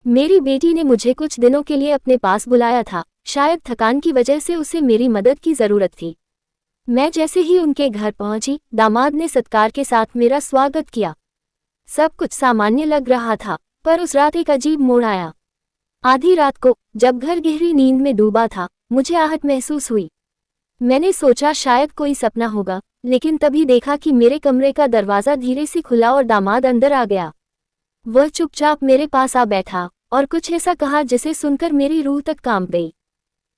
मेरी बेटी ने मुझे कुछ दिनों के लिए अपने पास बुलाया था। शायद थकान की वजह से उसे मेरी मदद की जरूरत थी। मैं जैसे ही उनके घर पहुंची, दामाद ने सत्कार के साथ मेरा स्वागत किया। सब कुछ सामान्य लग रहा था, पर उस रात एक अजीब मोड़ आया। आधी रात को, जब घर गहरी नींद में डूबा था, मुझे आहट महसूस हुई। मैंने सोचा शायद कोई सपना होगा, लेकिन तभी देखा कि मेरे कमरे का दरवाजा धीरे से खुला और दामाद अंदर आ गया। वह चुपचाप मेरे पास आ बैठा और कुछ ऐसा कहा जिसे सुनकर मेरी रूह तक कांप गई।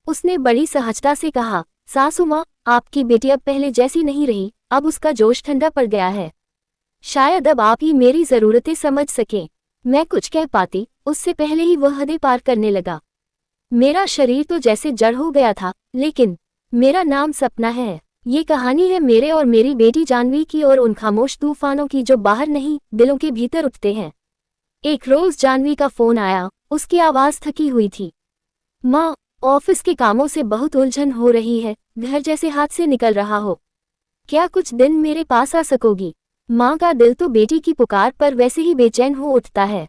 उसने बड़ी सहजता से कहा, सासू माँ, आपकी बेटी अब पहले जैसी नहीं रही, अब उसका जोश ठंडा पड़ गया है। शायद अब आप ही मेरी जरूरतें समझ सकें। मैं कुछ कह पाती, उससे पहले ही वह हदें पार करने लगा। मेरा शरीर तो जैसे जड़ हो गया था। लेकिन मेरा नाम सपना है। ये कहानी है मेरे और मेरी बेटी जानवी की और उन खामोश तूफानों की जो बाहर नहीं, दिलों के भीतर उठते हैं। एक रोज जानवी का फोन आया। उसकी आवाज थकी हुई थी। माँ, ऑफिस के कामों से बहुत उलझन हो रही है, घर जैसे हाथ से निकल रहा हो। क्या कुछ दिन मेरे पास आ सकोगी? माँ का दिल तो बेटी की पुकार पर वैसे ही बेचैन हो उठता है।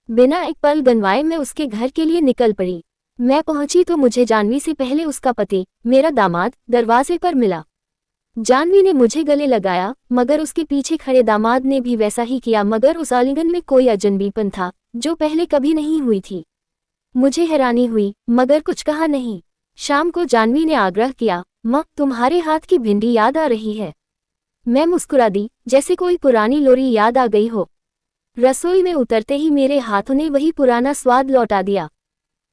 बिना एक पल गंवाए मैं उसके घर के लिए निकल पड़ी। मैं पहुंची तो मुझे जानवी से पहले उसका पति, मेरा दामाद, दरवाजे पर मिला। जानवी ने मुझे गले लगाया, मगर उसके पीछे खड़े दामाद ने भी वैसा ही किया, मगर उस आलिंगन में कोई अजनबीपन था जो पहले कभी नहीं हुई थी। मुझे हैरानी हुई, मगर कुछ कहा नहीं। शाम को जानवी ने आग्रह किया, माँ, तुम्हारे हाथ की भिंडी याद आ रही है। मैं मुस्कुरा दी, जैसे कोई पुरानी लोरी याद आ गई हो। रसोई में उतरते ही मेरे हाथों ने वही पुराना स्वाद लौटा दिया।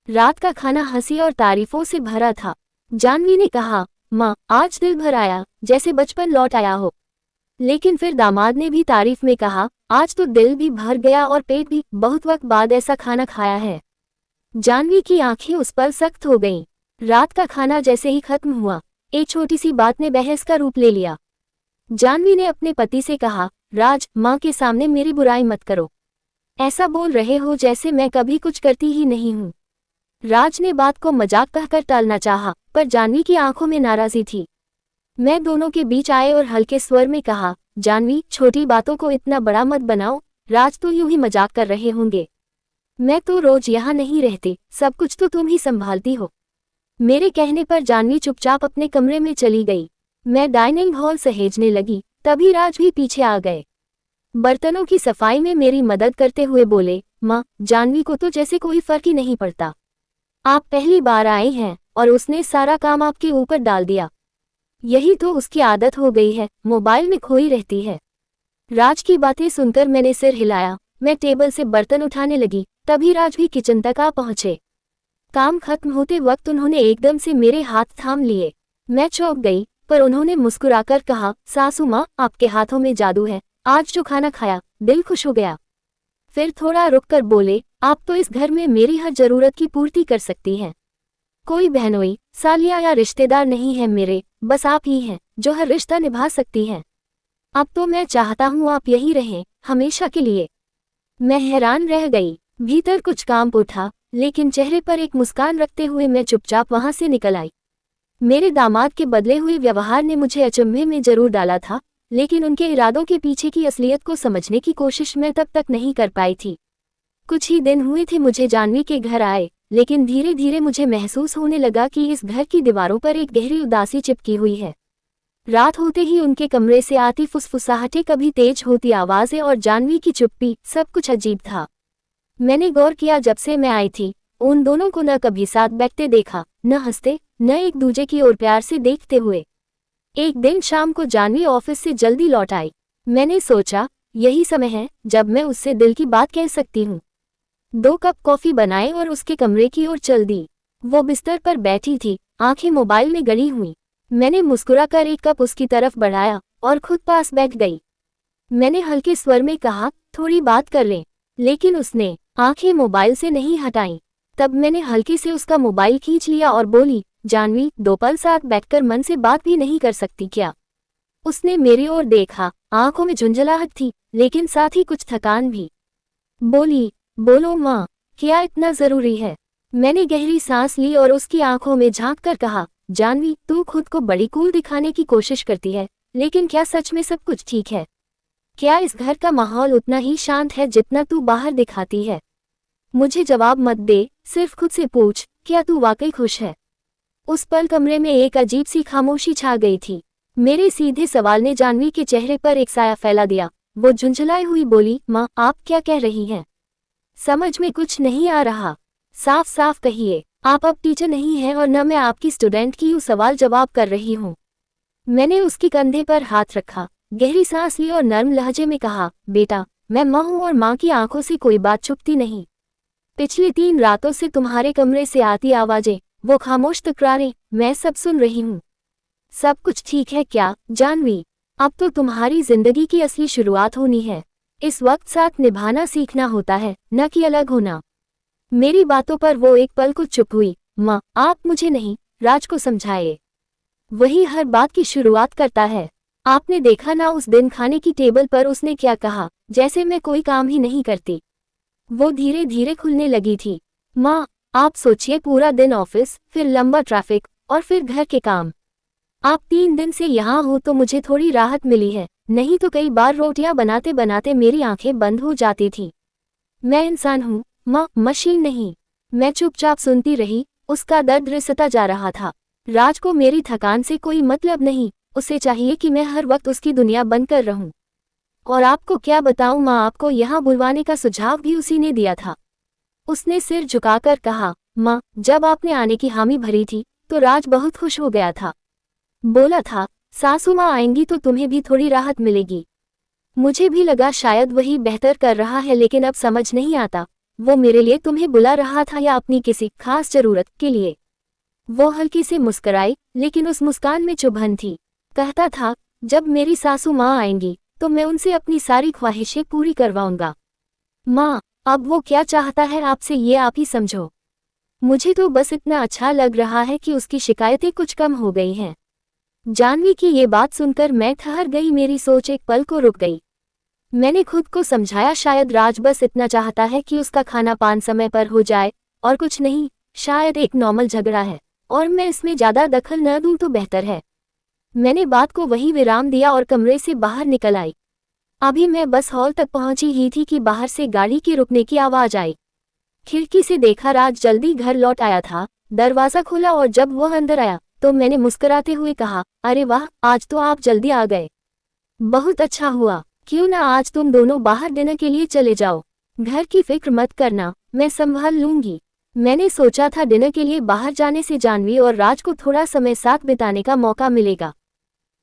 रात का खाना हंसी और तारीफों से भरा था। जानवी ने कहा, माँ, आज दिल भर आया, जैसे बचपन लौट आया हो। लेकिन फिर दामाद ने भी तारीफ में कहा, आज तो दिल भी भर गया और पेट भी, बहुत वक्त बाद ऐसा खाना खाया है। जानवी की आंखें उस पर सख्त हो गईं। रात का खाना जैसे ही खत्म हुआ, एक छोटी सी बात ने बहस का रूप ले लिया। जानवी ने अपने पति से कहा, राज, माँ के सामने मेरी बुराई मत करो। ऐसा बोल रहे हो जैसे मैं कभी कुछ करती ही नहीं हूँ। राज ने बात को मजाक कहकर टालना चाहा, पर जानवी की आंखों में नाराजी थी। मैं दोनों के बीच आए और हल्के स्वर में कहा, जानवी, छोटी बातों को इतना बड़ा मत बनाओ। राज तो यूं ही मजाक कर रहे होंगे। मैं तो रोज यहाँ नहीं रहती, सब कुछ तो तुम ही संभालती हो। मेरे कहने पर जानवी चुपचाप अपने कमरे में चली गई। मैं डाइनिंग हॉल सहेजने लगी, तभी राज भी पीछे आ गए। बर्तनों की सफाई में मेरी मदद करते हुए बोले, माँ, जानवी को तो जैसे कोई फर्क ही नहीं पड़ता। आप पहली बार आए हैं और उसने सारा काम आपके ऊपर डाल दिया। यही तो उसकी आदत हो गई है, मोबाइल में खोई रहती है। राज की बातें सुनकर मैंने सिर हिलाया। मैं टेबल से बर्तन उठाने लगी, तभी राज भी किचन तक आ पहुंचे। काम खत्म होते वक्त उन्होंने एकदम से मेरे हाथ थाम लिए। मैं चौंक गई, पर उन्होंने मुस्कुराकर कहा, सासू माँ, आपके हाथों में जादू है। आज जो खाना खाया, दिल खुश हो गया। फिर थोड़ा रुककर बोले, आप तो इस घर में मेरी हर जरूरत की पूर्ति कर सकती हैं। कोई बहनोई, सालिया या रिश्तेदार नहीं है मेरे, बस आप ही हैं जो हर रिश्ता निभा सकती हैं। अब तो मैं चाहता हूँ आप यही रहें, हमेशा के लिए। मैं हैरान रह गई। भीतर कुछ कांप उठा, लेकिन चेहरे पर एक मुस्कान रखते हुए मैं चुपचाप वहां से निकल आई। मेरे दामाद के बदले हुए व्यवहार ने मुझे अचंभे में जरूर डाला था, लेकिन उनके इरादों के पीछे की असलियत को समझने की कोशिश मैं तब तक नहीं कर पाई थी। कुछ ही दिन हुए थे मुझे जानवी के घर आए, लेकिन धीरे धीरे मुझे महसूस होने लगा कि इस घर की दीवारों पर एक गहरी उदासी चिपकी हुई है। रात होते ही उनके कमरे से आती फुसफुसाहटें, कभी तेज होती आवाजें और जानवी की चुप्पी, सब कुछ अजीब था। मैंने गौर किया, जब से मैं आई थी, उन दोनों को न कभी साथ बैठते देखा, न हंसते, न एक दूजे की ओर प्यार से देखते हुए। एक दिन शाम को जानवी ऑफिस से जल्दी लौट आई। मैंने सोचा, यही समय है जब मैं उससे दिल की बात कह सकती हूँ। 2 कप कॉफी बनाए और उसके कमरे की ओर चल दी। वो बिस्तर पर बैठी थी, आंखें मोबाइल में गड़ी हुई। मैंने मुस्कुराकर एक कप उसकी तरफ बढ़ाया और खुद पास बैठ गई। मैंने हल्के स्वर में कहा, थोड़ी बात कर लें, लेकिन उसने आंखें मोबाइल से नहीं हटाईं। तब मैंने हल्के से उसका मोबाइल खींच लिया और बोली, जानवी, 2 पल साथ बैठकर मन से बात भी नहीं कर सकती क्या? उसने मेरी ओर देखा, आंखों में झुंझलाहट थी, लेकिन साथ ही कुछ थकान भी। बोली, बोलो माँ, क्या इतना जरूरी है? मैंने गहरी सांस ली और उसकी आंखों में झांक कर कहा, जानवी, तू खुद को बड़ी कूल दिखाने की कोशिश करती है, लेकिन क्या सच में सब कुछ ठीक है? क्या इस घर का माहौल उतना ही शांत है जितना तू बाहर दिखाती है? मुझे जवाब मत दे, सिर्फ खुद से पूछ, क्या तू वाकई खुश है? उस पल कमरे में एक अजीब सी खामोशी छा गई थी। मेरे सीधे सवाल ने जाह्नवी के चेहरे पर एक साया फैला दिया। वो झुंझुलाई हुई बोली, माँ आप क्या कह रही हैं? समझ में कुछ नहीं आ रहा। साफ साफ कहिए, आप अब टीचर नहीं हैं और न मैं आपकी स्टूडेंट की यूँ सवाल जवाब कर रही हूँ। मैंने उसके कंधे पर हाथ रखा, गहरी सांस ली और नर्म लहजे में कहा, बेटा मैं माँ हूँ और माँ की आंखों से कोई बात छुपती नहीं। पिछली 3 रातों से तुम्हारे कमरे से आती आवाजें, वो खामोश तकरारें, मैं सब सुन रही हूँ। सब कुछ ठीक है क्या जाह्नवी? अब तो तुम्हारी जिंदगी की असली शुरुआत होनी है। इस वक्त साथ निभाना सीखना होता है, न कि अलग होना। मेरी बातों पर वो एक पल को चुप हुई। माँ आप मुझे नहीं, राज को समझाए। वही हर बात की शुरुआत करता है। आपने देखा ना उस दिन खाने की टेबल पर उसने क्या कहा, जैसे मैं कोई काम ही नहीं करती। वो धीरे धीरे खुलने लगी थी। माँ आप सोचिए, पूरा दिन ऑफिस, फिर लंबा ट्रैफिक और फिर घर के काम। आप 3 दिन से यहाँ हो तो मुझे थोड़ी राहत मिली है, नहीं तो कई बार रोटियां बनाते बनाते मेरी आंखें बंद हो जाती थी। मैं इंसान हूँ माँ, मशीन नहीं। मैं चुपचाप सुनती रही। उसका दर्द रिसता जा रहा था। राज को मेरी थकान से कोई मतलब नहीं, उसे चाहिए कि मैं हर वक्त उसकी दुनिया बंद कर रहूं। और आपको क्या बताऊं माँ, आपको यहाँ बुलवाने का सुझाव भी उसी ने दिया था। उसने सिर झुकाकर कहा, माँ जब आपने आने की हामी भरी थी तो राज बहुत खुश हो गया था। बोला था सासू माँ आएंगी तो तुम्हें भी थोड़ी राहत मिलेगी। मुझे भी लगा शायद वही बेहतर कर रहा है, लेकिन अब समझ नहीं आता वो मेरे लिए तुम्हें बुला रहा था या अपनी किसी खास जरूरत के लिए। वो हल्की से मुस्कुराई, लेकिन उस मुस्कान में चुभन थी। कहता था जब मेरी सासू माँ आएंगी तो मैं उनसे अपनी सारी ख्वाहिशें पूरी करवाऊंगा। माँ अब वो क्या चाहता है आपसे ये आप ही समझो। मुझे तो बस इतना अच्छा लग रहा है कि उसकी शिकायतें कुछ कम हो गई हैं। जाह्नवी की ये बात सुनकर मैं ठहर गई, मेरी सोच एक पल को रुक गई। मैंने खुद को समझाया शायद राज बस इतना चाहता है कि उसका खाना पान समय पर हो जाए और कुछ नहीं, शायद एक नॉर्मल झगड़ा है और मैं इसमें ज्यादा दखल न दूं तो बेहतर है। मैंने बात को वहीं विराम दिया और कमरे से बाहर निकल आई। अभी मैं बस हॉल तक पहुंची ही थी कि बाहर से गाड़ी की रुकने की आवाज आई। खिड़की से देखा राज जल्दी घर लौट आया था। दरवाजा खुला और जब वह अंदर आया तो मैंने मुस्कुराते हुए कहा, अरे वाह आज तो आप जल्दी आ गए। बहुत अच्छा हुआ, क्यों ना आज तुम दोनों बाहर डिनर के लिए चले जाओ। घर की फिक्र मत करना, मैं संभाल लूंगी। मैंने सोचा था डिनर के लिए बाहर जाने से जाह्नवी और राज को थोड़ा समय साथ बिताने का मौका मिलेगा,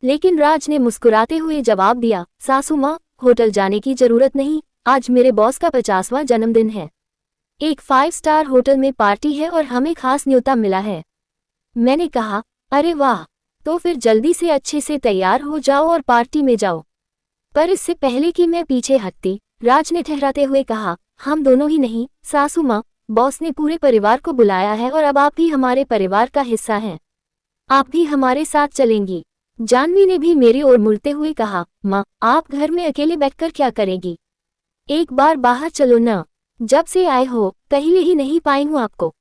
लेकिन राज ने मुस्कुराते हुए जवाब दिया, सासू माँ होटल जाने की जरूरत नहीं, आज मेरे बॉस का 50वां जन्मदिन है। एक 5 स्टार होटल में पार्टी है और हमें खास न्योता मिला है। मैंने कहा, अरे वाह, तो फिर जल्दी से अच्छे से तैयार हो जाओ और पार्टी में जाओ। पर इससे पहले कि मैं पीछे हटती, राज ने ठहराते हुए कहा, हम दोनों ही नहीं सासू माँ, बॉस ने पूरे परिवार को बुलाया है और अब आप भी हमारे परिवार का हिस्सा हैं। आप भी हमारे साथ चलेंगी। जाह्नवी ने भी मेरी ओर मुड़ते हुए कहा, माँ आप घर में अकेले बैठकर क्या करेगी? एक बार बाहर चलो न। जब से आए हो कहीं ही नहीं पाई हूँ आपको।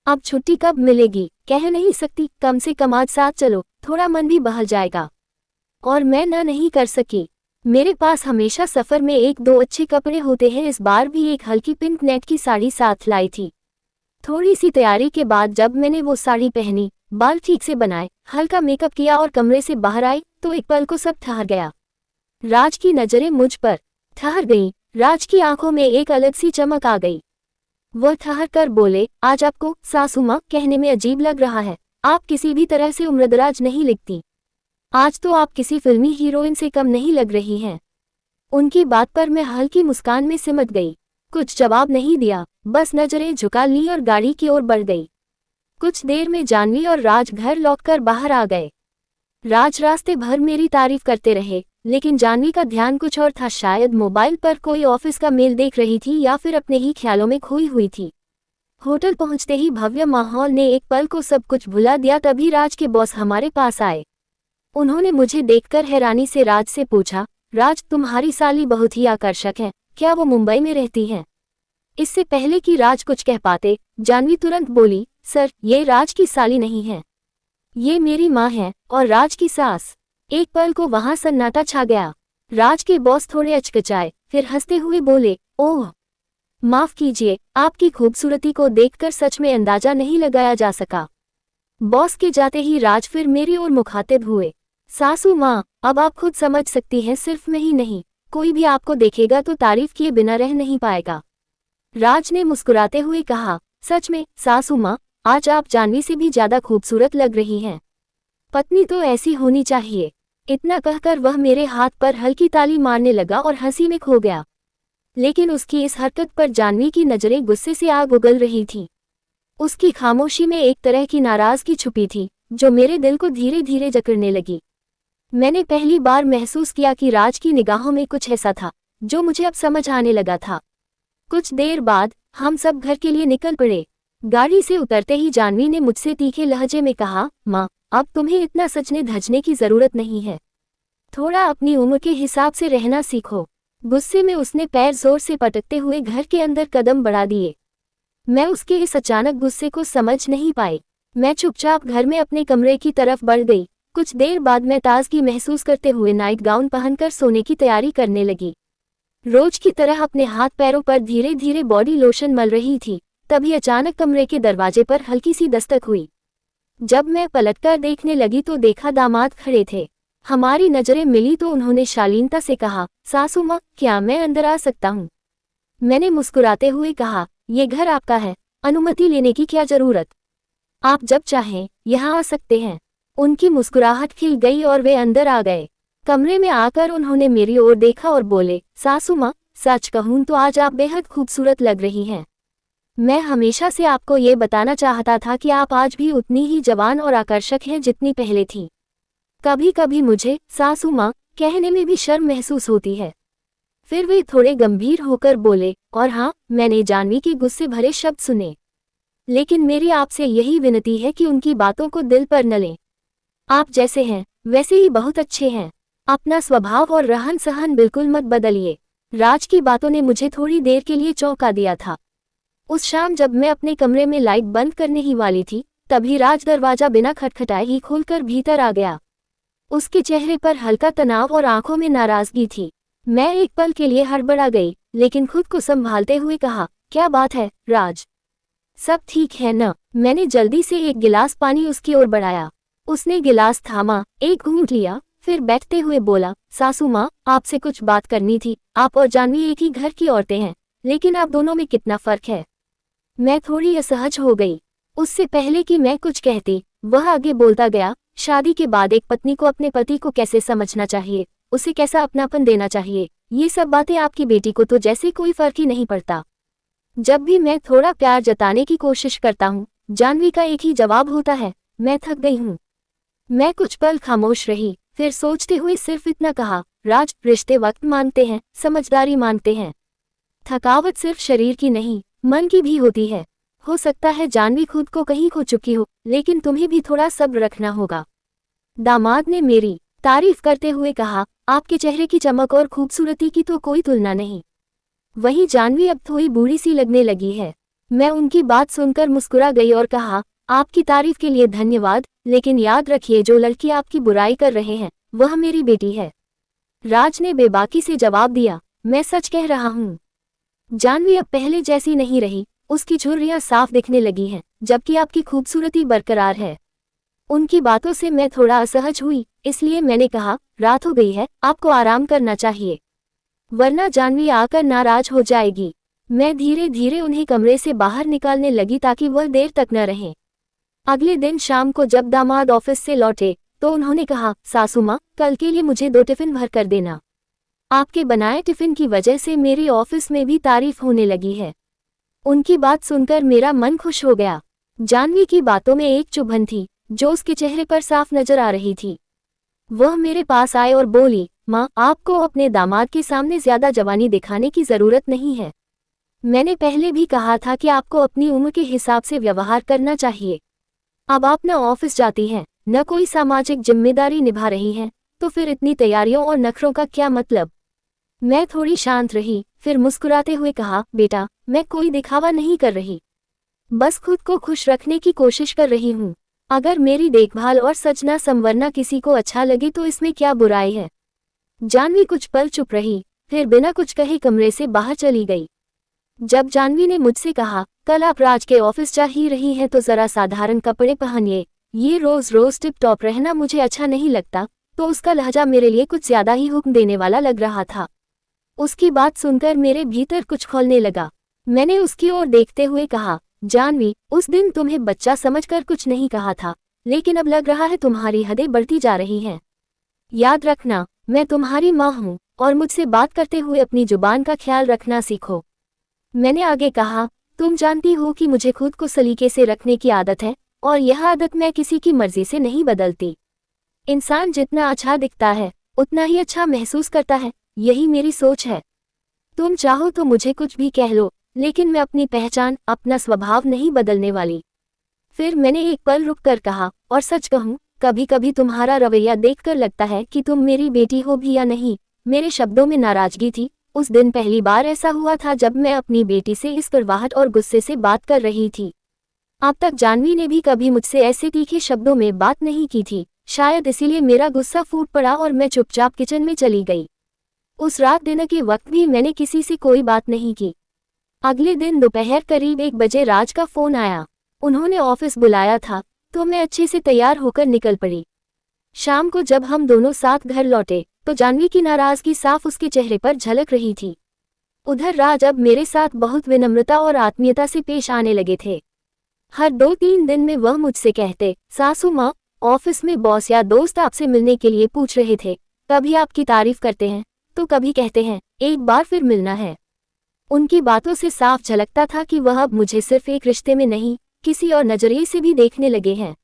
अब छुट्टी कब मिलेगी कह नहीं सकती, कम से कम आज साथ चलो, थोड़ा मन भी बहल जाएगा। और मैं न नहीं कर सकी। मेरे पास हमेशा सफर में 1-2 अच्छे कपड़े होते हैं, इस बार भी एक हल्की पिंक नेट की साड़ी साथ लाई थी। थोड़ी सी तैयारी के बाद जब मैंने वो साड़ी पहनी, बाल ठीक से बनाए, हल्का मेकअप किया और कमरे से बाहर आई तो एक पल को सब ठहर गया। राज की नजरें मुझ पर ठहर गईं। राज की आंखों में एक अलग सी चमक आ गई। वह ठहर कर बोले, आज आपको सासू माँ कहने में अजीब लग रहा है, आप किसी भी तरह से उम्रदराज नहीं लिखती। आज तो आप किसी फिल्मी हीरोइन से कम नहीं लग रही हैं। उनकी बात पर मैं हल्की मुस्कान में सिमट गई। कुछ जवाब नहीं दिया, बस नजरें झुका ली और गाड़ी की ओर बढ़ गई। कुछ देर में जाह्नवी और राज घर लौटकर बाहर आ गए। राज रास्ते भर मेरी तारीफ करते रहे, लेकिन जाह्नवी का ध्यान कुछ और था, शायद मोबाइल पर कोई ऑफिस का मेल देख रही थी या फिर अपने ही ख्यालों में खोई हुई थी। होटल पहुंचते ही भव्य माहौल ने एक पल को सब कुछ भुला दिया। तभी राज के बॉस हमारे पास आए। उन्होंने मुझे देखकर हैरानी से राज से पूछा, राज तुम्हारी साली बहुत ही आकर्षक है, क्या वो मुंबई में रहती हैं? इससे पहले कि राज कुछ कह पाते, जाह्नवी तुरंत बोली, सर ये राज की साली नहीं है, ये मेरी माँ है और राज की सास। एक पल को वहां सन्नाटा छा गया। राज के बॉस थोड़े अचकचाए, फिर हंसते हुए बोले, ओह माफ कीजिए, आपकी खूबसूरती को देखकर सच में अंदाजा नहीं लगाया जा सका। बॉस के जाते ही राज फिर मेरी ओर मुखातिब हुए। सासू माँ, अब आप खुद समझ सकती हैं, सिर्फ मैं ही नहीं, कोई भी आपको देखेगा तो तारीफ किए बिना रह नहीं पाएगा। राज ने मुस्कुराते हुए कहा, सच में सासू माँ, आज आप जानवी से भी ज्यादा खूबसूरत लग रही हैं। पत्नी तो ऐसी होनी चाहिए। इतना कहकर वह मेरे हाथ पर हल्की ताली मारने लगा और हंसी में खो गया। लेकिन उसकी इस हरकत पर जानवी की नजरें गुस्से से आग उगल रही थीं। उसकी खामोशी में एक तरह की नाराजगी छुपी थी, जो मेरे दिल को धीरे धीरे जकड़ने लगी। मैंने पहली बार महसूस किया कि राज की निगाहों में कुछ ऐसा था जो मुझे अब समझ आने लगा था। कुछ देर बाद हम सब घर के लिए निकल पड़े। गाड़ी से उतरते ही जानवी ने मुझसे तीखे लहजे में कहा, माँ, अब तुम्हें इतना सजने धजने की जरूरत नहीं है। थोड़ा अपनी उम्र के हिसाब से रहना सीखो। गुस्से में उसने पैर जोर से पटकते हुए घर के अंदर कदम बढ़ा दिए। मैं उसके इस अचानक गुस्से को समझ नहीं पाई। मैं चुपचाप घर में अपने कमरे की तरफ बढ़ गई। कुछ देर बाद मैं ताजगी महसूस करते हुए नाइट गाउन पहनकर सोने की तैयारी करने लगी। रोज की तरह अपने हाथ पैरों पर धीरे धीरे बॉडी लोशन मल रही थी, तभी अचानक कमरे के दरवाजे पर हल्की सी दस्तक हुई। जब मैं पलटकर देखने लगी तो देखा दामाद खड़े थे। हमारी नजरें मिली तो उन्होंने शालीनता से कहा, सासू माँ, क्या मैं अंदर आ सकता हूँ? मैंने मुस्कुराते हुए कहा, ये घर आपका है, अनुमति लेने की क्या जरूरत? आप जब चाहें यहाँ आ सकते हैं। उनकी मुस्कुराहट खिल गई और वे अंदर आ गए। कमरे में आकर उन्होंने मेरी ओर देखा और बोले, सासू माँ, सच कहूँ तो आज आप बेहद खूबसूरत लग रही हैं। मैं हमेशा से आपको ये बताना चाहता था कि आप आज भी उतनी ही जवान और आकर्षक हैं जितनी पहले थी। कभी कभी मुझे सासू माँ कहने में भी शर्म महसूस होती है। फिर वे थोड़े गंभीर होकर बोले, और हाँ, मैंने जानवी के गुस्से भरे शब्द सुने, लेकिन मेरी आपसे यही विनती है कि उनकी बातों को दिल पर न लें। आप जैसे हैं वैसे ही बहुत अच्छे हैं। अपना स्वभाव और रहन सहन बिल्कुल मत बदलिए। राज की बातों ने मुझे थोड़ी देर के लिए चौंका दिया था। उस शाम जब मैं अपने कमरे में लाइट बंद करने ही वाली थी, तभी राज दरवाजा बिना खटखटाए ही खोलकर भीतर आ गया। उसके चेहरे पर हल्का तनाव और आंखों में नाराजगी थी। मैं एक पल के लिए हड़बड़ा गई, लेकिन खुद को संभालते हुए कहा, क्या बात है राज, सब ठीक है न? मैंने जल्दी से एक गिलास पानी उसकी ओर बढ़ाया। उसने गिलास थामा, एक घूंट लिया, फिर बैठते हुए बोला, सासू माँ, आपसे कुछ बात करनी थी। आप और जानवी एक ही घर की औरतें हैं, लेकिन आप दोनों में कितना फर्क है। मैं थोड़ी असहज हो गई। उससे पहले कि मैं कुछ कहती, वह आगे बोलता गया, शादी के बाद एक पत्नी को अपने पति को कैसे समझना चाहिए, उसे कैसा अपनापन देना चाहिए, ये सब बातें आपकी बेटी को तो जैसे कोई फर्क ही नहीं पड़ता। जब भी मैं थोड़ा प्यार जताने की कोशिश करता हूँ, जानवी का एक ही जवाब होता है, मैं थक गई हूँ। मैं कुछ पल खामोश रही, फिर सोचते हुए सिर्फ इतना कहा, राज, रिश्ते वक्त मांगते हैं, समझदारी मांगते हैं। थकावट सिर्फ शरीर की नहीं, मन की भी होती है। हो सकता है जानवी खुद को कहीं खो चुकी हो, लेकिन तुम्हें भी थोड़ा सब्र रखना होगा। दामाद ने मेरी तारीफ करते हुए कहा, आपके चेहरे की चमक और खूबसूरती की तो कोई तुलना नहीं। वही जानवी अब थोड़ी बूढ़ी सी लगने लगी है। मैं उनकी बात सुनकर मुस्कुरा गई और कहा, आपकी तारीफ के लिए धन्यवाद, लेकिन याद रखिए, जो लड़की आपकी बुराई कर रहे हैं वह मेरी बेटी है। राज ने बेबाकी से जवाब दिया, मैं सच कह रहा हूँ। जानवी अब पहले जैसी नहीं रही, उसकी झुर्रियां साफ दिखने लगी हैं, जबकि आपकी खूबसूरती बरकरार है। उनकी बातों से मैं थोड़ा असहज हुई, इसलिए मैंने कहा, रात हो गई है, आपको आराम करना चाहिए, वरना जानवी आकर नाराज हो जाएगी। मैं धीरे धीरे उन्हें कमरे से बाहर निकालने लगी ताकि वह देर तक न रहें। अगले दिन शाम को जब दामाद ऑफिस से लौटे तो उन्होंने कहा, सासू माँ, कल के लिए मुझे 2 टिफिन भर कर देना। आपके बनाए टिफिन की वजह से मेरी ऑफिस में भी तारीफ होने लगी है। उनकी बात सुनकर मेरा मन खुश हो गया। जानवी की बातों में एक चुभन थी जो उसके चेहरे पर साफ नजर आ रही थी। वह मेरे पास आए और बोली, माँ, आपको अपने दामाद के सामने ज्यादा जवानी दिखाने की जरूरत नहीं है। मैंने पहले भी कहा था कि आपको अपनी उम्र के हिसाब से व्यवहार करना चाहिए। अब आप न ऑफिस जाती हैं, न कोई सामाजिक जिम्मेदारी निभा रही हैं, तो फिर इतनी तैयारियों और नखरों का क्या मतलब? मैं थोड़ी शांत रही, फिर मुस्कुराते हुए कहा, बेटा, मैं कोई दिखावा नहीं कर रही, बस खुद को खुश रखने की कोशिश कर रही हूँ। अगर मेरी देखभाल और सजना संवरना किसी को अच्छा लगे तो इसमें क्या बुराई है? जानवी कुछ पल चुप रही, फिर बिना कुछ कहे कमरे से बाहर चली गई। जब जानवी ने मुझसे कहा, कल आप राज के ऑफिस जा ही रही हैं तो जरा साधारण कपड़े पहनिए, ये रोज रोज टिप टॉप रहना मुझे अच्छा नहीं लगता, तो उसका लहजा मेरे लिए कुछ ज्यादा ही हुक्म देने वाला लग रहा था। उसकी बात सुनकर मेरे भीतर कुछ खौलने लगा। मैंने उसकी ओर देखते हुए कहा, जानवी, उस दिन तुम्हें बच्चा समझकर कुछ नहीं कहा था, लेकिन अब लग रहा है तुम्हारी हदें बढ़ती जा रही हैं। याद रखना, मैं तुम्हारी माँ हूँ और मुझसे बात करते हुए अपनी जुबान का ख्याल रखना सीखो। मैंने आगे कहा, तुम जानती हो कि मुझे खुद को सलीके से रखने की आदत है और यह आदत मैं किसी की मर्जी से नहीं बदलती। इंसान जितना अच्छा दिखता है उतना ही अच्छा महसूस करता है, यही मेरी सोच है। तुम चाहो तो मुझे कुछ भी कह लो, लेकिन मैं अपनी पहचान, अपना स्वभाव नहीं बदलने वाली। फिर मैंने एक पल रुक कर कहा, और सच कहूँ, कभी कभी तुम्हारा रवैया देखकर लगता है कि तुम मेरी बेटी हो भी या नहीं। मेरे शब्दों में नाराजगी थी। उस दिन पहली बार ऐसा हुआ था जब मैं अपनी बेटी से इस कड़वाहट और गुस्से से बात कर रही थी। अब तक जानवी ने भी कभी मुझसे ऐसे तीखे शब्दों में बात नहीं की थी। शायद इसीलिए मेरा गुस्सा फूट पड़ा और मैं चुपचाप किचन में चली गई। उस रात डिनर के वक्त भी मैंने किसी से कोई बात नहीं की। अगले दिन दोपहर करीब 1 बजे राज का फोन आया। उन्होंने ऑफिस बुलाया था, तो मैं अच्छे से तैयार होकर निकल पड़ी। शाम को जब हम दोनों साथ घर लौटे तो जानवी की नाराजगी साफ उसके चेहरे पर झलक रही थी। उधर राज अब मेरे साथ बहुत विनम्रता और आत्मीयता से पेश आने लगे थे। हर 2-3 दिन में वह मुझसे कहते, सासू माँ, ऑफिस में बॉस या दोस्त आपसे मिलने के लिए पूछ रहे थे। कभी आपकी तारीफ करते हैं तो कभी कहते हैं, एक बार फिर मिलना है। उनकी बातों से साफ झलकता था कि वह अब मुझे सिर्फ एक रिश्ते में नहीं, किसी और नजरिए से भी देखने लगे हैं।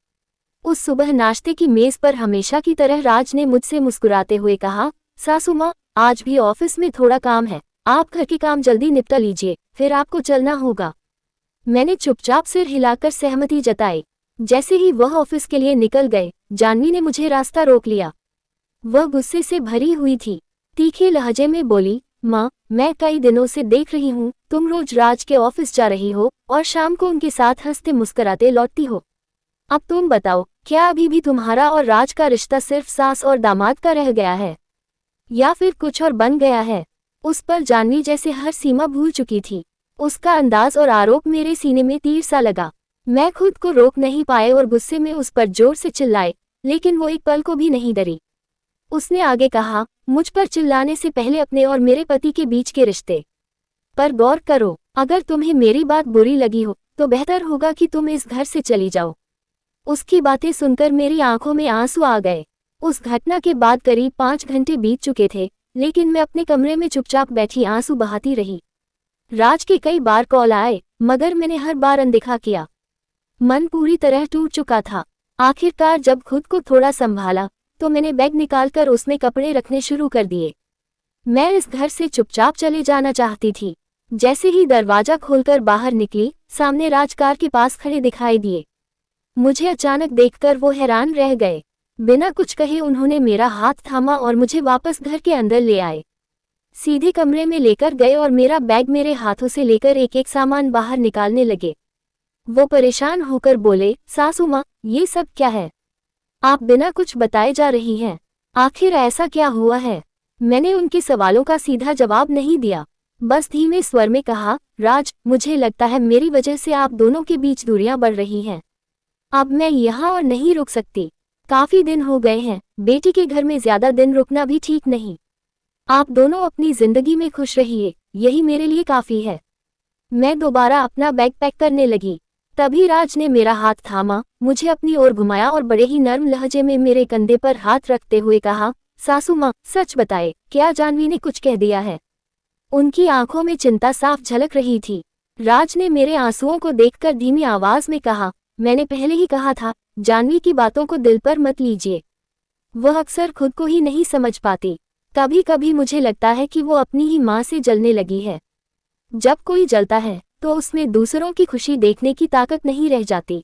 उस सुबह नाश्ते की मेज पर हमेशा की तरह राज ने मुझसे मुस्कुराते हुए कहा, सासू माँ, आज भी ऑफिस में थोड़ा काम है, आप घर के काम जल्दी निपटा लीजिए, फिर आपको चलना होगा। मैंने चुपचाप सिर हिलाकर सहमति जताई। जैसे ही वह ऑफिस के लिए निकल गए, जानवी ने मुझे रास्ता रोक लिया। वह गुस्से से भरी हुई थी। तीखे लहजे में बोली, माँ, मैं कई दिनों से देख रही हूँ, तुम रोज राज के ऑफिस जा रही हो और शाम को उनके साथ हंसते मुस्कुराते लौटती हो। अब तुम बताओ, क्या अभी भी तुम्हारा और राज का रिश्ता सिर्फ सास और दामाद का रह गया है, या फिर कुछ और बन गया है? उस पर जानवी जैसे हर सीमा भूल चुकी थी। उसका अंदाज और आरोप मेरे सीने में तीर सा लगा। मैं खुद को रोक नहीं पाए और गुस्से में उस पर जोर से चिल्लाए, लेकिन वो एक पल को भी नहीं डरी। उसने आगे कहा, मुझ पर चिल्लाने से पहले अपने और मेरे पति के बीच के रिश्ते पर गौर करो। अगर तुम्हें मेरी बात बुरी लगी हो तो बेहतर होगा कि तुम इस घर से चली जाओ। उसकी बातें सुनकर मेरी आंखों में आंसू आ गए। उस घटना के बाद करीब 5 घंटे बीत चुके थे, लेकिन मैं अपने कमरे में चुपचाप बैठी आंसू बहाती रही। राज के कई बार कॉल आए, मगर मैंने हर बार अनदेखा किया। मन पूरी तरह टूट चुका था। आखिरकार जब खुद को थोड़ा संभाला तो मैंने बैग निकालकर उसमें कपड़े रखने शुरू कर दिए। मैं इस घर से चुपचाप चले जाना चाहती थी। जैसे ही दरवाजा खोलकर बाहर निकली, सामने राज कार के पास खड़े दिखाई दिए। मुझे अचानक देखकर वो हैरान रह गए। बिना कुछ कहे उन्होंने मेरा हाथ थामा और मुझे वापस घर के अंदर ले आए। सीधे कमरे में लेकर गए और मेरा बैग मेरे हाथों से लेकर एक एक सामान बाहर निकालने लगे। वो परेशान होकर बोले, सासू माँ, ये सब क्या है? आप बिना कुछ बताए जा रही हैं। आखिर ऐसा क्या हुआ है? मैंने उनके सवालों का सीधा जवाब नहीं दिया, बस धीमे स्वर में कहा, राज, मुझे लगता है मेरी वजह से आप दोनों के बीच दूरियां बढ़ रही हैं। अब मैं यहाँ और नहीं रुक सकती। काफी दिन हो गए हैं, बेटी के घर में ज्यादा दिन रुकना भी ठीक नहीं। आप दोनों अपनी जिंदगी में खुश रहिए, यही मेरे लिए काफी है। मैं दोबारा अपना बैग पैक करने लगी। तभी राज ने मेरा हाथ थामा, मुझे अपनी ओर घुमाया और बड़े ही नर्म लहजे में मेरे कंधे पर हाथ रखते हुए कहा, सासू माँ, सच बताए, क्या जानवी ने कुछ कह दिया है? उनकी आंखों में चिंता साफ झलक रही थी। राज ने मेरे आंसुओं को देखकर धीमी आवाज में कहा, मैंने पहले ही कहा था, जानवी की बातों को दिल पर मत लीजिए। वह अक्सर खुद को ही नहीं समझ पाती। कभी कभी मुझे लगता है कि वो अपनी ही माँ से जलने लगी है। जब कोई जलता है तो उसमें दूसरों की खुशी देखने की ताकत नहीं रह जाती।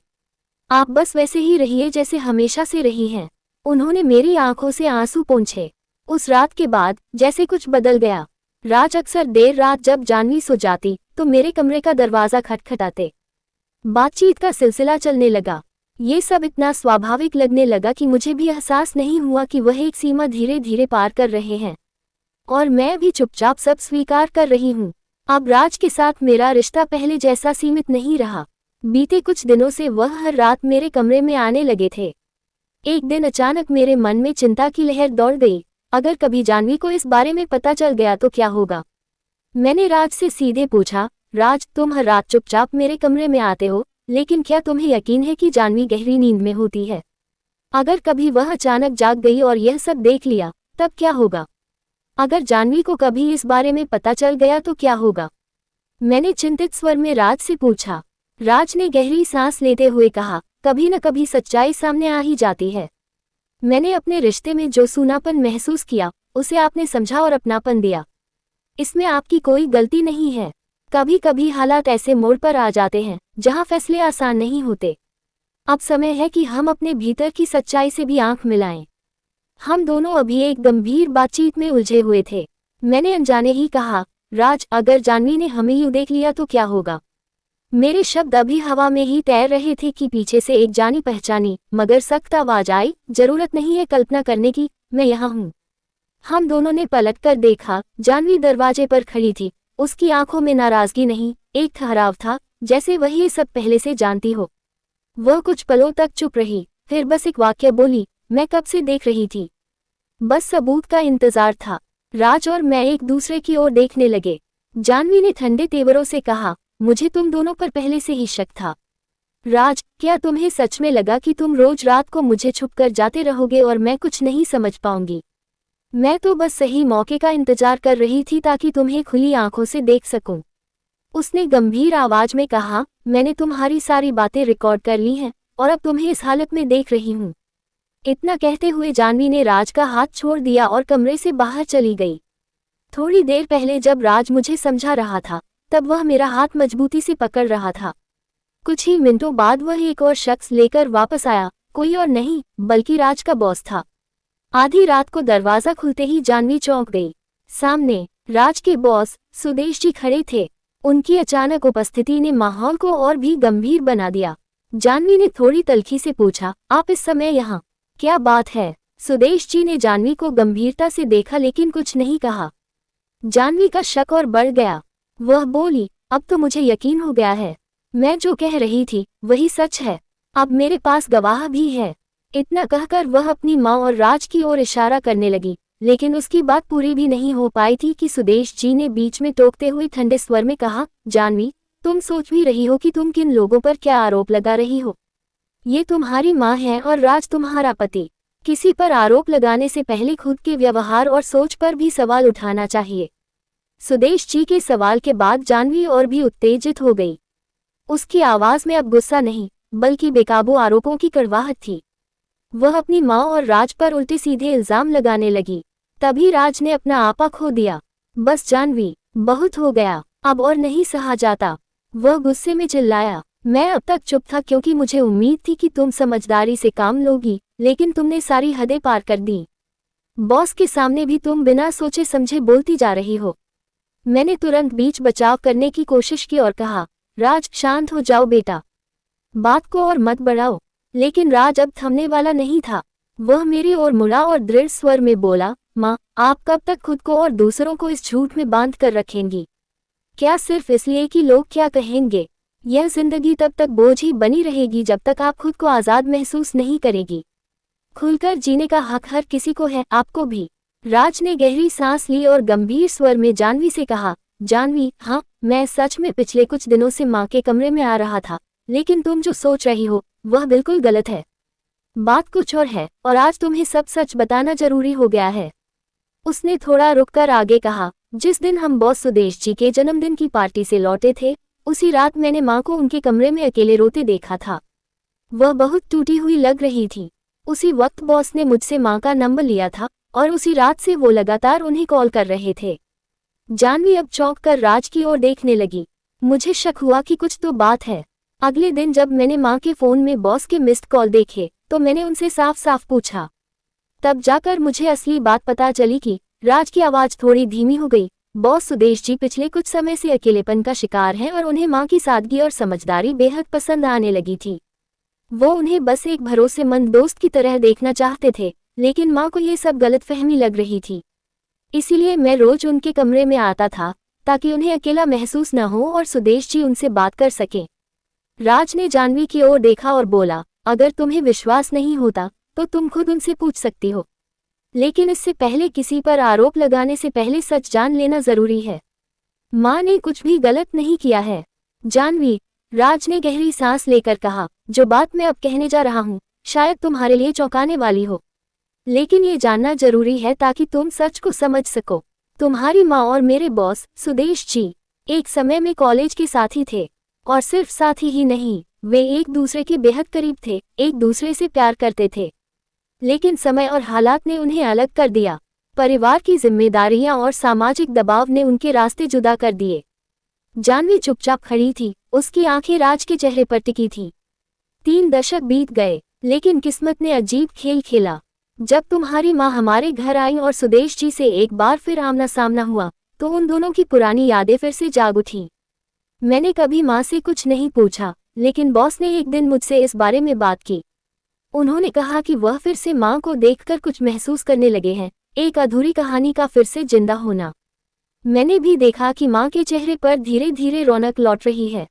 आप बस वैसे ही रहिए जैसे हमेशा से रही हैं। उन्होंने मेरी आंखों से आंसू पोंछे। उस रात के बाद जैसे कुछ बदल गया। राज अक्सर देर रात जब जानवी सो जाती तो मेरे कमरे का दरवाजा खटखटाते। बातचीत का सिलसिला चलने लगा। ये सब इतना स्वाभाविक लगने लगा कि मुझे भी एहसास नहीं हुआ कि वह एक सीमा धीरे धीरे पार कर रहे हैं और मैं भी चुपचाप सब स्वीकार कर रही हूँ। अब राज के साथ मेरा रिश्ता पहले जैसा सीमित नहीं रहा। बीते कुछ दिनों से वह हर रात मेरे कमरे में आने लगे थे। एक दिन अचानक मेरे मन में चिंता की लहर दौड़ गई। अगर कभी जाह्नवी को इस बारे में पता चल गया तो क्या होगा? मैंने राज से सीधे पूछा, राज, तुम हर रात चुपचाप मेरे कमरे में आते हो, लेकिन क्या तुम्हें यकीन है कि जाह्नवी गहरी नींद में होती है? अगर कभी वह अचानक जाग गई और यह सब देख लिया, तब क्या होगा? अगर जाह्नवी को कभी इस बारे में पता चल गया तो क्या होगा? मैंने चिंतित स्वर में राज से पूछा। राज ने गहरी सांस लेते हुए कहा, कभी न कभी सच्चाई सामने आ ही जाती है। मैंने अपने रिश्ते में जो सूनापन महसूस किया, उसे आपने समझा और अपनापन दिया। इसमें आपकी कोई गलती नहीं है। कभी कभी हालात ऐसे मोड़ पर आ जाते हैं जहां फैसले आसान नहीं होते। अब समय है कि हम अपने भीतर की सच्चाई से भी आंख मिलाएं। हम दोनों अभी एक गंभीर बातचीत में उलझे हुए थे। मैंने अनजाने ही कहा, राज, अगर जाह्नवी ने हमें यूं देख लिया तो क्या होगा? मेरे शब्द अभी हवा में ही तैर रहे थे कि पीछे से एक जानी पहचानी मगर सख्त आवाज आई, जरूरत नहीं है कल्पना करने की, मैं यहाँ हूँ। हम दोनों ने पलटकर देखा। जाह्नवी दरवाजे पर खड़ी थी। उसकी आंखों में नाराजगी नहीं, एक ठहराव था, जैसे वह ये सब पहले से जानती हो। वह कुछ पलों तक चुप रही, फिर बस एक वाक्य बोली, मैं कब से देख रही थी। बस सबूत का इंतजार था। राज और मैं एक दूसरे की ओर देखने लगे। जाह्नवी ने ठंडे तेवरों से कहा, मुझे तुम दोनों पर पहले से ही शक था। राज, क्या तुम्हें सच में लगा कि तुम रोज रात को मुझे छुपकर जाते रहोगे और मैं कुछ नहीं समझ पाऊंगी? मैं तो बस सही मौके का इंतजार कर रही थी ताकि तुम्हें खुली आंखों से देख सकूं। उसने गंभीर आवाज में कहा, मैंने तुम्हारी सारी बातें रिकॉर्ड कर ली हैं और अब तुम्हें इस हालत में देख रही हूं। इतना कहते हुए जाह्नवी ने राज का हाथ छोड़ दिया और कमरे से बाहर चली गई। थोड़ी देर पहले जब राज मुझे समझा रहा था, तब वह मेरा हाथ मजबूती से पकड़ रहा था। कुछ ही मिनटों बाद वह एक और शख्स लेकर वापस आया, कोई और नहीं बल्कि राज का बॉस था। आधी रात को दरवाजा खुलते ही जाह्नवी चौंक गई। सामने राज के बॉस सुदेश जी खड़े थे। उनकी अचानक उपस्थिति ने माहौल को और भी गंभीर बना दिया। जाह्नवी ने थोड़ी तल्खी से पूछा, आप इस समय यहाँ, क्या बात है? सुदेश जी ने जाह्नवी को गंभीरता से देखा लेकिन कुछ नहीं कहा। जाह्नवी का शक और बढ़ गया। वह बोली, अब तो मुझे यकीन हो गया है, मैं जो कह रही थी वही सच है। अब मेरे पास गवाह भी है। इतना कहकर वह अपनी माँ और राज की ओर इशारा करने लगी, लेकिन उसकी बात पूरी भी नहीं हो पाई थी कि सुदेश जी ने बीच में टोकते हुए ठंडे स्वर में कहा, जाह्नवी, तुम सोच भी रही हो कि तुम किन लोगों पर क्या आरोप लगा रही हो? ये तुम्हारी माँ है और राज तुम्हारा पति। किसी पर आरोप लगाने से पहले खुद के व्यवहार और सोच पर भी सवाल उठाना चाहिए। सुदेश जी के सवाल के बाद जाह्नवी और भी उत्तेजित हो गई। उसकी आवाज में अब गुस्सा नहीं बल्कि बेकाबू आरोपों की कड़वाहट थी। वह अपनी माँ और राज पर उल्टे सीधे इल्जाम लगाने लगी। तभी राज ने अपना आपा खो दिया। बस जाह्नवी, बहुत हो गया, अब और नहीं सहा जाता। वह गुस्से में चिल्लाया। मैं अब तक चुप था क्योंकि मुझे उम्मीद थी कि तुम समझदारी से काम लोगी, लेकिन तुमने सारी हदें पार कर दी। बॉस के सामने भी तुम बिना सोचे समझे बोलती जा रही हो। मैंने तुरंत बीच बचाव करने की कोशिश की और कहा, राज, शांत हो जाओ बेटा, बात को और मत बढ़ाओ। लेकिन राज अब थमने वाला नहीं था। वह मेरी ओर मुड़ा और दृढ़ स्वर में बोला, माँ, आप कब तक खुद को और दूसरों को इस झूठ में बांध कर रखेंगी? क्या सिर्फ इसलिए कि लोग क्या कहेंगे? यह जिंदगी तब तक बोझ ही बनी रहेगी जब तक आप खुद को आज़ाद महसूस नहीं करेगी। खुलकर जीने का हक हर किसी को है, आपको भी। राज ने गहरी सांस ली और गंभीर स्वर में जाह्नवी से कहा, जाह्नवी, हाँ, मैं सच में पिछले कुछ दिनों से माँ के कमरे में आ रहा था, लेकिन तुम जो सोच रही हो वह बिल्कुल गलत है। बात कुछ और है और आज तुम्हें सब सच बताना जरूरी हो गया है। उसने थोड़ा रुककर आगे कहा, जिस दिन हम बॉस सुदेश जी के जन्मदिन की पार्टी से लौटे थे, उसी रात मैंने माँ को उनके कमरे में अकेले रोते देखा था। वह बहुत टूटी हुई लग रही थी। उसी वक्त बॉस ने मुझसे माँ का नंबर लिया था और उसी रात से वो लगातार उन्हें कॉल कर रहे थे। जाह्नवी अब चौंक कर राज की ओर देखने लगी। मुझे शक हुआ कि कुछ तो बात है। अगले दिन जब मैंने माँ के फोन में बॉस के मिस्ड कॉल देखे तो मैंने उनसे साफ साफ पूछा। तब जाकर मुझे असली बात पता चली कि राज की आवाज थोड़ी धीमी हो गई। बॉस सुदेश जी पिछले कुछ समय से अकेलेपन का शिकार हैं और उन्हें माँ की सादगी और समझदारी बेहद पसंद आने लगी थी। वो उन्हें बस एक भरोसेमंद दोस्त की तरह देखना चाहते थे, लेकिन माँ को ये सब गलतफहमी लग रही थी। इसीलिए मैं रोज उनके कमरे में आता था, ताकि उन्हें अकेला महसूस न हो और सुदेश जी उनसे बात कर सकें। राज ने जाह्नवी की ओर देखा और बोला, अगर तुम्हें विश्वास नहीं होता तो तुम खुद उनसे पूछ सकती हो, लेकिन इससे पहले किसी पर आरोप लगाने से पहले सच जान लेना जरूरी है। माँ ने कुछ भी गलत नहीं किया है। जाह्नवी, राज ने गहरी सांस लेकर कहा, जो बात मैं अब कहने जा रहा हूँ शायद तुम्हारे लिए चौंकाने वाली हो, लेकिन ये जानना जरूरी है ताकि तुम सच को समझ सको। तुम्हारी माँ और मेरे बॉस सुदेश जी एक समय में कॉलेज के साथी थे, और सिर्फ साथी ही नहीं, वे एक दूसरे के बेहद करीब थे, एक दूसरे से प्यार करते थे। लेकिन समय और हालात ने उन्हें अलग कर दिया। परिवार की जिम्मेदारियां और सामाजिक दबाव ने उनके रास्ते जुदा कर दिए। जाह्नवी चुपचाप खड़ी थी, उसकी आंखें राज के चेहरे पर टिकी थीं। 3 दशक बीत गए, लेकिन किस्मत ने अजीब खेल खेला। जब तुम्हारी माँ हमारे घर आई और सुदेश जी से एक बार फिर आमना सामना हुआ, तो उन दोनों की पुरानी यादें फिर से जाग उठीं। मैंने कभी माँ से कुछ नहीं पूछा, लेकिन बॉस ने एक दिन मुझसे इस बारे में बात की। उन्होंने कहा कि वह फिर से माँ को देखकर कुछ महसूस करने लगे हैं, एक अधूरी कहानी का फिर से जिंदा होना। मैंने भी देखा कि माँ के चेहरे पर धीरे धीरे रौनक लौट रही है।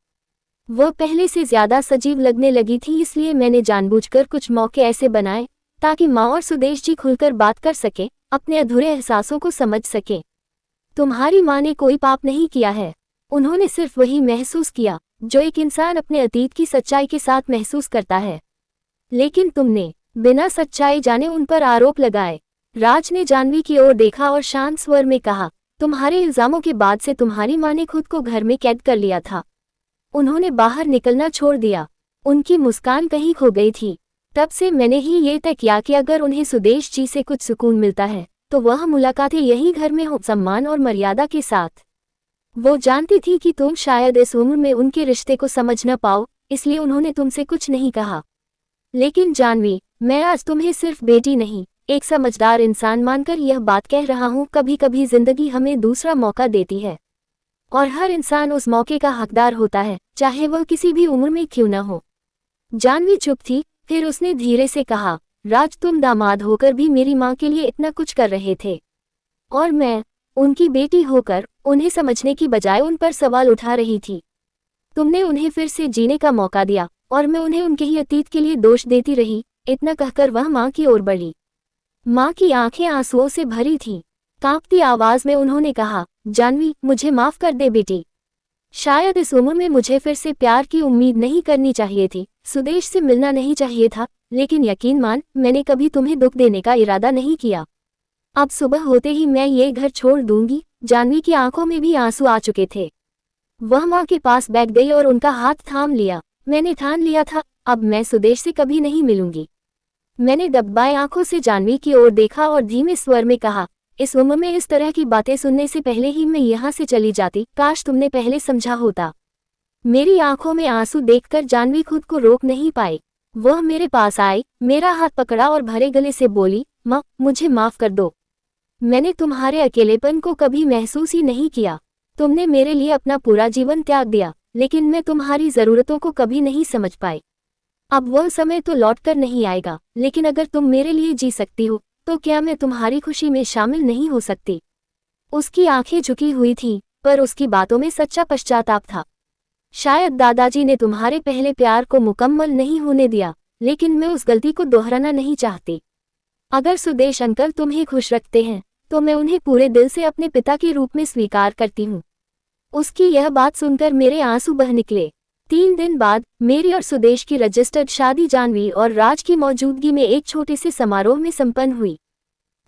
वह पहले से ज्यादा सजीव लगने लगी थी, इसलिए मैंने जानबूझकर कुछ मौके ऐसे बनाए ताकि माँ और सुदेश जी खुलकर बात कर सके, अपने अधूरे एहसासों को समझ सके। तुम्हारी माँ ने कोई पाप नहीं किया है, उन्होंने सिर्फ वही महसूस किया जो एक इंसान अपने अतीत की सच्चाई के साथ महसूस करता है। लेकिन तुमने बिना सच्चाई जाने उन पर आरोप लगाए। राज ने जाह्नवी की ओर देखा और शांत स्वर में कहा, तुम्हारे इल्जामों के बाद से तुम्हारी माँ ने खुद को घर में कैद कर लिया था। उन्होंने बाहर निकलना छोड़ दिया। उनकी मुस्कान कहीं खो गई थी। तब से मैंने ही ये तय किया कि अगर उन्हें सुदेश जी से कुछ सुकून मिलता है तो वह मुलाकातें यही घर में हो, सम्मान और मर्यादा के साथ। वो जानती थी कि तुम शायद इस उम्र में उनके रिश्ते को समझ न पाओ, इसलिए उन्होंने तुमसे कुछ नहीं कहा। लेकिन जाह्नवी, मैं आज तुम्हें सिर्फ बेटी नहीं, एक समझदार इंसान मानकर यह बात कह रहा हूँ। कभी कभी जिंदगी हमें दूसरा मौका देती है, और हर इंसान उस मौके का हकदार होता है, चाहे वह किसी भी उम्र में क्यों न हो। जाह्नवी चुप थी, फिर उसने धीरे से कहा, राज, तुम दामाद होकर भी मेरी माँ के लिए इतना कुछ कर रहे थे, और मैं उनकी बेटी होकर उन्हें समझने की बजाय उन पर सवाल उठा रही थी। तुमने उन्हें फिर से जीने का मौका दिया, और मैं उन्हें उनके ही अतीत के लिए दोष देती रही। इतना कहकर वह माँ की ओर बढ़ी। माँ की आंखें आंसुओं से भरी थीं। कांपती आवाज में उन्होंने कहा, जाह्नवी, मुझे माफ कर दे बेटी। शायद इस उम्र में मुझे फिर से प्यार की उम्मीद नहीं करनी चाहिए थी, सुदेश से मिलना नहीं चाहिए था, लेकिन यकीन मान, मैंने कभी तुम्हें दुख देने का इरादा नहीं किया। अब सुबह होते ही मैं ये घर छोड़ दूंगी। जाह्नवी की आंखों में भी आंसू आ चुके थे। वह माँ के पास बैठ गई और उनका हाथ थाम लिया। मैंने ठान लिया था, अब मैं सुदेश से कभी नहीं मिलूंगी। मैंने दबाए आंखों से जाह्नवी की ओर देखा और धीमे स्वर में कहा, इस उम्र में इस तरह की बातें सुनने से पहले ही मैं यहाँ से चली जाती। काश तुमने पहले समझा होता। मेरी आंखों में आंसू देखकर जाह्नवी खुद को रोक नहीं पाई। वह मेरे पास आई, मेरा हाथ पकड़ा और भरे गले से बोली, माँ, मुझे माफ कर दो। मैंने तुम्हारे अकेलेपन को कभी महसूस ही नहीं किया। तुमने मेरे लिए अपना पूरा जीवन त्याग दिया, लेकिन मैं तुम्हारी जरूरतों को कभी नहीं समझ पाई। अब वह समय तो लौटकर नहीं आएगा, लेकिन अगर तुम मेरे लिए जी सकती हो तो क्या मैं तुम्हारी खुशी में शामिल नहीं हो सकती? उसकी आंखें झुकी हुई थीं, पर उसकी बातों में सच्चा पश्चाताप था। शायद दादाजी ने तुम्हारे पहले प्यार को मुकम्मल नहीं होने दिया, लेकिन मैं उस गलती को दोहराना नहीं चाहती। अगर सुदेश अंकल तुम्हें खुश रखते हैं तो मैं उन्हें पूरे दिल से अपने पिता के रूप में स्वीकार करती हूँ। उसकी यह बात सुनकर मेरे आंसू बह निकले। 3 दिन बाद मेरी और सुदेश की रजिस्टर्ड शादी जाह्नवी और राज की मौजूदगी में एक छोटे से समारोह में संपन्न हुई।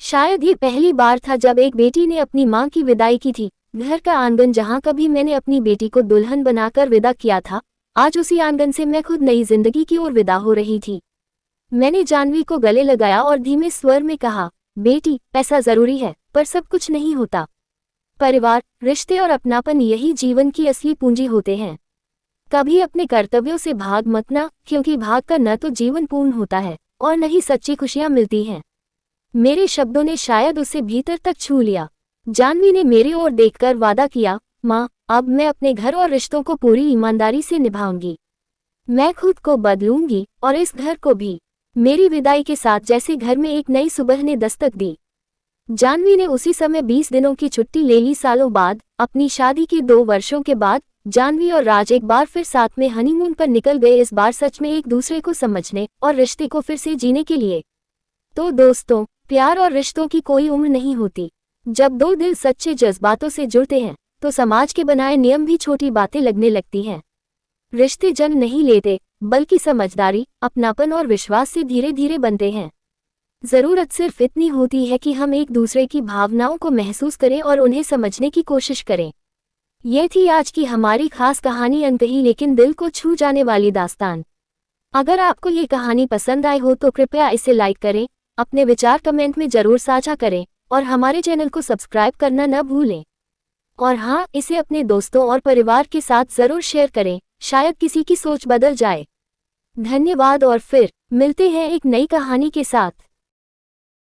शायद ये पहली बार था जब एक बेटी ने अपनी माँ की विदाई की थी। घर का आंगन जहाँ कभी मैंने अपनी बेटी को दुल्हन बनाकर विदा किया था, आज उसी आंगन से मैं खुद नई जिंदगी की ओर विदा हो रही थी। मैंने जाह्नवी को गले लगाया और धीमे स्वर में कहा, बेटी, पैसा जरूरी है, पर सब कुछ नहीं होता। परिवार, रिश्ते और अपनापन यही जीवन की असली पूंजी होते हैं। कभी अपने कर्तव्यों से भाग मत ना, क्योंकि भाग कर न तो जीवन पूर्ण होता है और न ही सच्ची खुशियां मिलती हैं। मेरे शब्दों ने शायद उसे भीतर तक छू लिया। जाह्नवी ने मेरी ओर देखकर वादा किया, माँ, अब मैं अपने घर और रिश्तों को पूरी ईमानदारी से निभाऊंगी। मैं खुद को बदलूंगी और इस घर को भी। मेरी विदाई के साथ जैसे घर में एक नई सुबह ने दस्तक दी। जानवी ने उसी समय 20 दिनों की छुट्टी ले ली। सालों बाद, अपनी शादी के 2 वर्षों के बाद, जानवी और राज एक बार फिर साथ में हनीमून पर निकल गए, इस बार सच में एक दूसरे को समझने और रिश्ते को फिर से जीने के लिए। तो दोस्तों, प्यार और रिश्तों की कोई उम्र नहीं होती। जब दो दिल सच्चे जज्बातों से जुड़ते हैं, तो समाज के बनाए नियम भी छोटी बातें लगने लगती हैं। रिश्ते जन्म नहीं लेते, बल्कि समझदारी, अपनापन और विश्वास से धीरे धीरे बनते हैं। जरूरत सिर्फ इतनी होती है कि हम एक दूसरे की भावनाओं को महसूस करें और उन्हें समझने की कोशिश करें। ये थी आज की हमारी खास कहानी, अनकही लेकिन दिल को छू जाने वाली दास्तान। अगर आपको ये कहानी पसंद आई हो तो कृपया इसे लाइक करें, अपने विचार कमेंट में जरूर साझा करें और हमारे चैनल को सब्सक्राइब करना न भूलें। और हाँ, इसे अपने दोस्तों और परिवार के साथ जरूर शेयर करें, शायद किसी की सोच बदल जाए। धन्यवाद और फिर मिलते हैं एक नई कहानी के साथ।